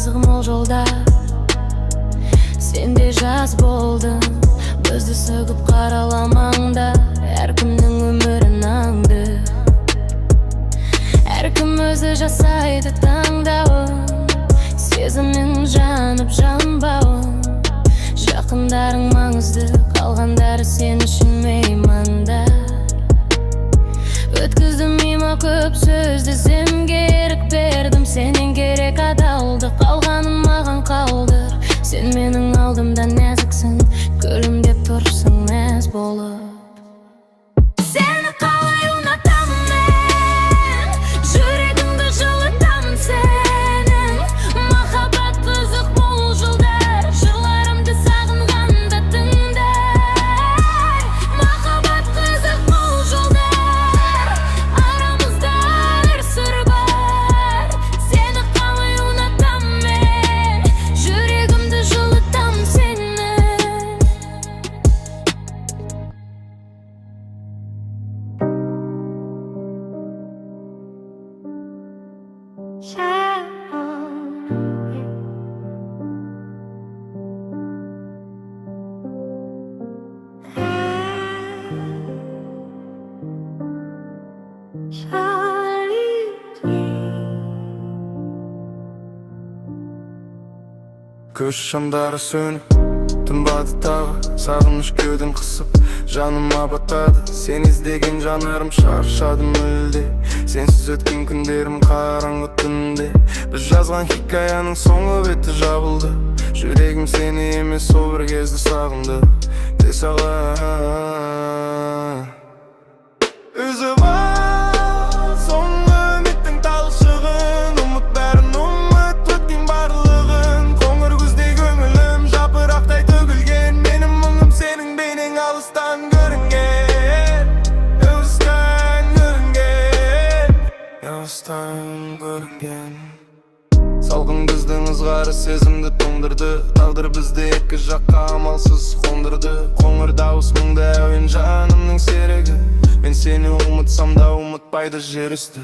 қызығым ол жолда. Сен де жас болдың, бізді сөгіп қараламаңда. Әркімнің өмірін аңды, әркім өзі жасайды таңдауын. Сезімнің жанып жанбауын. Жақындарың маңызды, қалғандары сен үшін меймандар. Өткіздім мимо көп сөзді, сен керек бердім. Сенен керек адалдық, қалғанын маған қалдыр. Сен менің алдымда нәзіксің, күлімдеп тұрсың мәз болып. Сені қалай ұнатамын мен, жүрегімді жылытамын сенің. Махаббат қызық бұл жолдар, жырларымды сағынғанда тыңдай. Махаббат қызық бұл жолдар, арамызда бір сыр бар. Сені қалай ұнатамын мен, жүрегімді жылытамын сенің. Көш шамдары сөніп, тынбады тағы, сағыныш кеудем қысып, жаныма батады. Сен іздеген жанарым, шаршадым мүлде. Сенсіз өткен күндерім қараңғы түнде. Біз жазған хикаяның соңғы беті жабылды. Жүрегім сені емес сол бір кезді сағынды. Де саған үзіп ал соңғы үміттің талшығын. Ұмыт бәрін, ұмыт өткен барлығын. Қоңыр күздей көңілім жапырақтай төгілген. Менің мұңым сенің бейнең алыстан көрінген. Алыстан көрінген, алыстан көрінген. Салқын біздің ызғары сезімді тоңдырды. Тағдыр бізді екі жаққа амалсыз қондырды. Қоңыр дауыс мұңды әуен жанымның серігі. Мен сені ұмытсам да ұмытпайды жер үсті.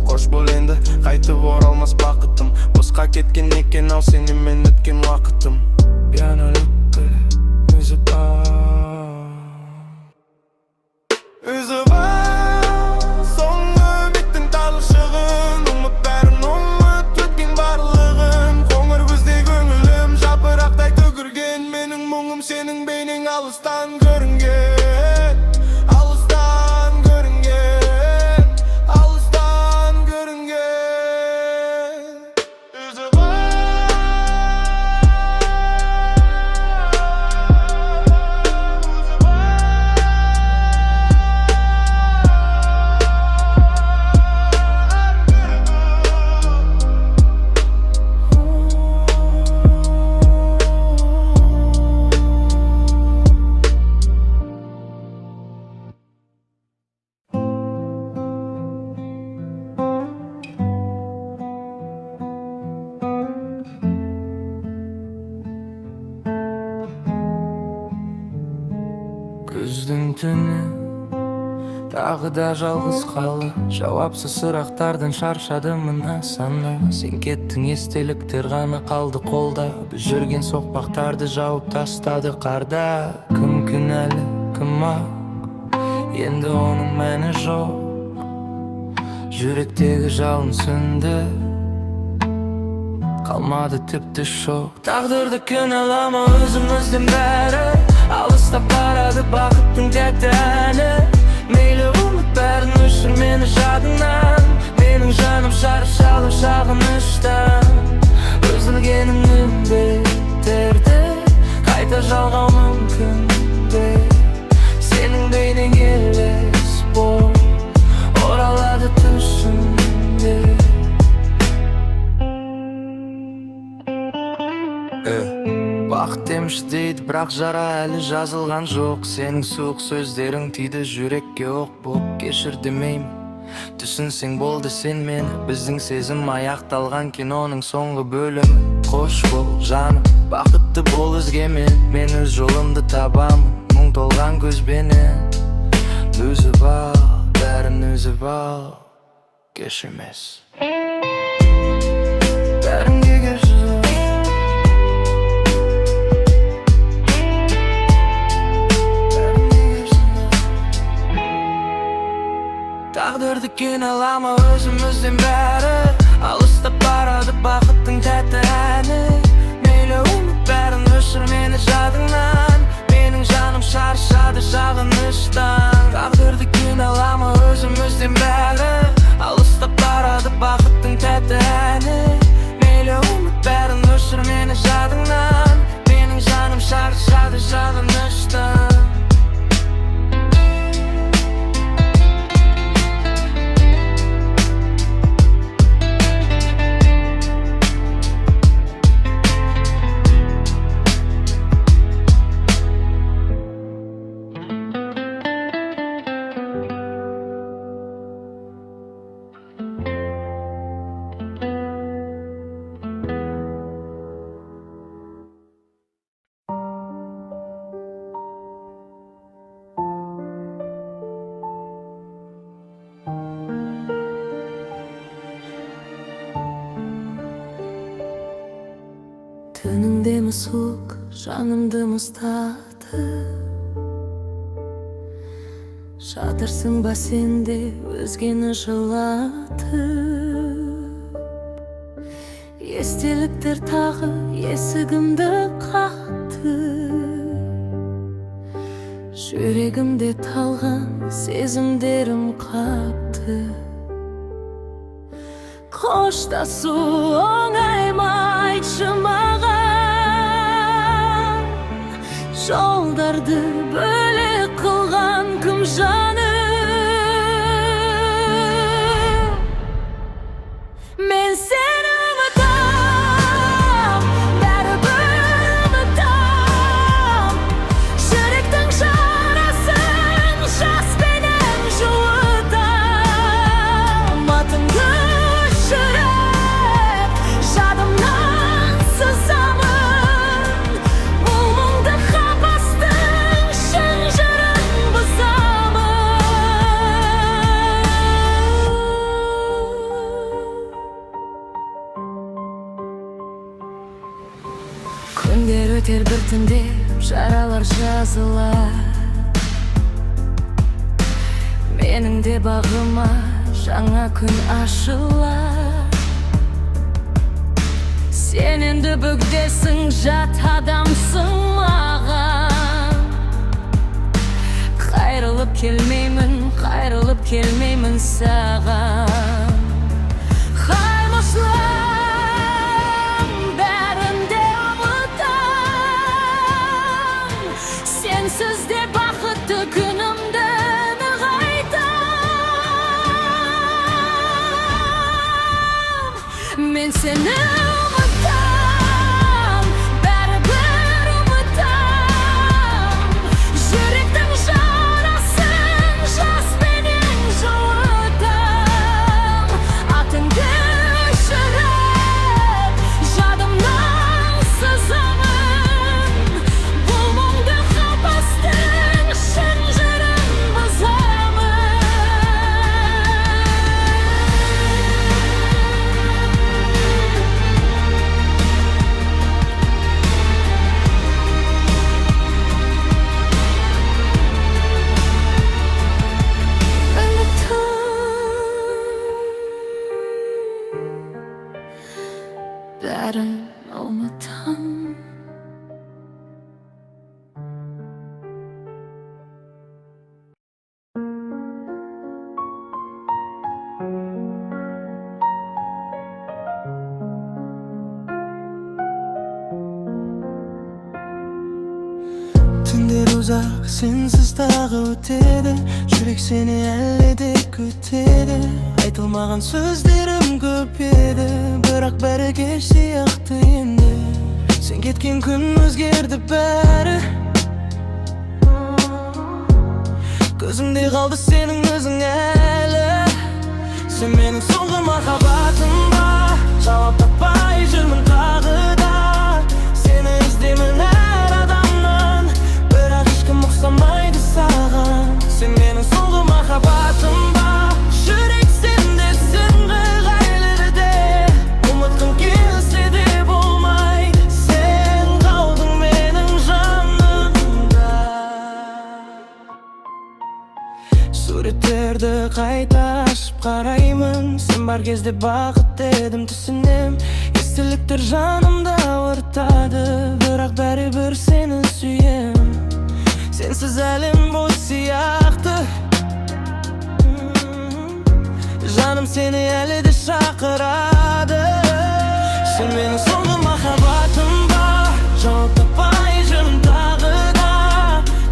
Қош бол енді, қайтып оралмас бақытым. Босқа кеткен екен ау сенімен өткен уақытым. Пианолікті үзіп ал, үзіп ал соңғы үміттің талшығын. Ұмыт бәрін, ұмыт өткен барлығын. Қоңыр күздей көңілім жапырақтай төгілген. Менің мұңым сенің бейнең алыстан көрінген. Алыстан көрінген, алыстан көрінген. Үзіп ал, үзіп ал. Күздің түні тағы да жалғыз қалды. Жауапсыз сұрақтардан шаршадым мына санда. Сен кеттің, естеліктер ғана қалды қолда. Біз жүрген соқпақтарды жауып тастады қарда. Кім кінәлі, кім ақ, енді оның мәні жоқ. Жүректегі жалын сүнді, қалмады тіпті шоқ. Тағдырды кінәлама, өзімізден бәрі алыстап барады бақыттың тәтті әні. Мейлі ұмыт бәрін, өшір мені жадыңнан. Менің жаным шаршалып сағыныштан. Үзілгенің үміттерді қайта жалғау мүмкін бе? Сенің бейнең елес болып оралады түсімде. Бақыт емші дейді, бірақ жара әлі жазылған жоқ. Сенің суық сөздерің тиді жүрекке оқ боп. Кешір демеймін, түсінсең болды сен мені. Біздің сезім аяқталған киноның соңғы бөлімі. Қош бол жаным, бақытты бол өзгемен. Мен өз жолымды табамын, мұң толған көзбенен. Үзіп ал, бәрін үзіп ал, кеш емес. Бәрінге кешір. қиналама өзімізден бәрі алыстап барады бақыттың тәтті әні мейлі ұмыт бәрін өшір мені жадыңнан менің жаным шаршады сағыныштан тағдырды қиналама өзімізден бәрі алыстап барады бақыттың тәтті әні мейлі ұмыт бәрін өшір мені жадыңнан менің жаным шаршады сағыныштан Түніңде ми суық, жанымды мұстады Жатырсың ба сенде өзгені жылаты Естеліктер тағы есігімді қақты Жүрегімде талған сезімдерім қапты Қоштасу оңай ма айтшы маған Жолдарды бөлек қылған кім жаным Мен сені ұмытам, бәрібір ұмытам Жүректің жарасын жаспенен жуытам Атыңды өшіріп, жадымнан сызамын Бұл мұңды қапастың шын жырын бұзамын Күндер өтер біртіндеп, жаралар жазылар Менің де бағыма жаңа күн ашылар Сен енді бөгдесің, жат адамсың маған Қайрылып келмеймін саған Қаймышлым, бәрін де ұмытам Сенсіз де бақытты күнімді нығайтам Мен сені ұмытам, бәрібір ұмытам Жүректің жарасын жаспенен жуытам Атыңды өшіріп, жадымнан сызамын Бұл мұңды қапастың шын жырын бұзамын Бәрін ұмытам Түндер ұзақ, сенсіз тағы өтеді Жүрек сені әлі де күтеді Айтылмаған сөздерім көп еді Бірақ бәрі кеш сияқты енді Сен кеткен күн өзгерді бәрі Көзімде қалды сенің өзің әлі Сен менің соңғы махаббатым ба Жауап таппай жүрмін тағы да Сені іздеймін әр адамнан Бірақ ешкім ұқсамайды саған Сен менің соңғы махаббатым ба Жүрек сендесің ыңғайлы де Ұмытқым келсе де болмай Сен қалдың менің жанымда Суреттерді қайта ашып қараймын. Сен бар кезде бақытты едім түсінем. Естіліктер жанымда ауыртады, бірақ бәрібір сені сүйем. Сенсіз әлем бос сияқты. Жаным сені әлі де шақырады. Сен менің соңғы махаббатым ба, жауап таппай жүрмін тағы да.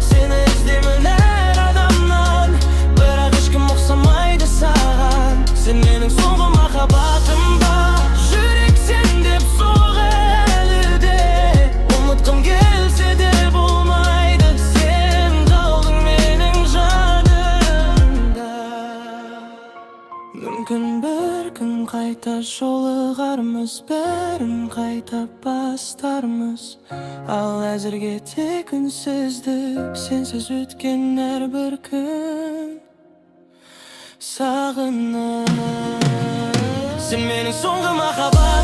Сені іздеймін әр адамнан, бірақ ешкім ұқсамайды саған. Сен менің соңғы махаббатым ба, жүрек сен деп соғар әлі де. Ұмытқым келсе де болмайды, сен қалдың менің жадымда. Мүмкін бір күн қайта жолығармыз, бәрін қайта бастармыз. Ал әзірге тек үнсіздік, сенсіз өткен әрбір күн сағынып. Сен менің соңғы махаббатым.